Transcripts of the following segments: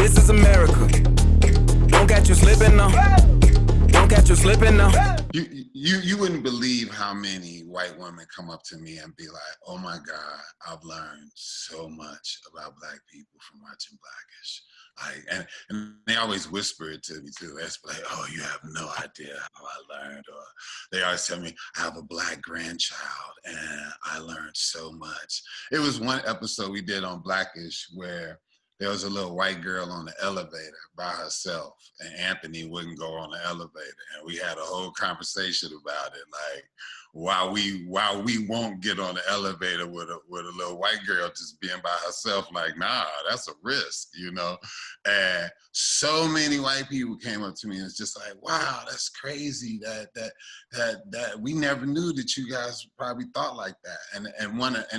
This is America. Don't catch you slipping now. Don't catch you slipping now. You wouldn't believe how many white women come up to me and be like, oh my God, I've learned so much about Black people from watching Blackish. And they always whisper it to me too. They're like, oh, you have no idea how I learned. Or they always tell me, I have a Black grandchild and I learned so much. It was one episode we did on Blackish where there was a little white girl on the elevator by herself, and Anthony wouldn't go on the elevator. And we had a whole conversation about it, like why we won't get on the elevator with a little white girl just being by herself. Like, nah, that's a risk, you know. And so many white people came up to me and it's just like, wow, that's crazy that we never knew that you guys probably thought like that. And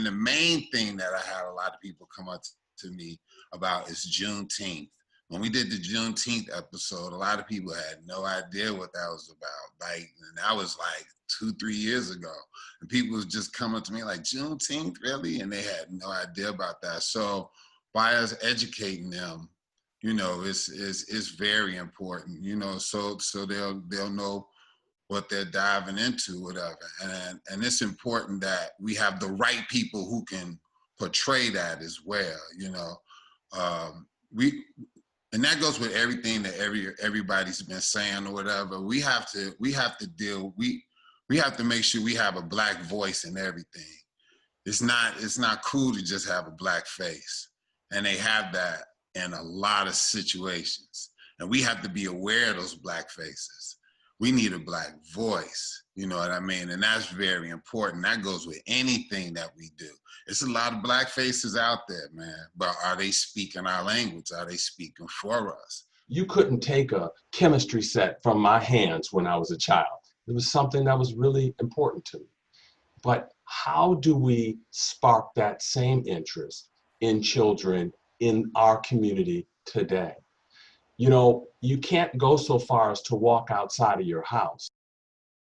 the main thing that I had a lot of people come up to me about is Juneteenth. When we did the Juneteenth episode, a lot of people had no idea what that was about. Like, and that was like 2-3 years ago. And people was just coming to me like, Juneteenth, really? And they had no idea about that. So by us educating them, you know, it's very important, you know, so they'll know what they're diving into, whatever. And it's important that we have the right people who can portray that as well, you know. And that goes with everything that everybody's been saying or whatever. We have to make sure we have a Black voice in everything. It's not cool to just have a Black face. And they have that in a lot of situations. And we have to be aware of those Black faces. We need a Black voice, you know what I mean? And that's very important. That goes with anything that we do. It's a lot of Black faces out there, man, but are they speaking our language? Are they speaking for us? You couldn't take a chemistry set from my hands when I was a child. It was something that was really important to me. But how do we spark that same interest in children in our community today? You know, you can't go so far as to walk outside of your house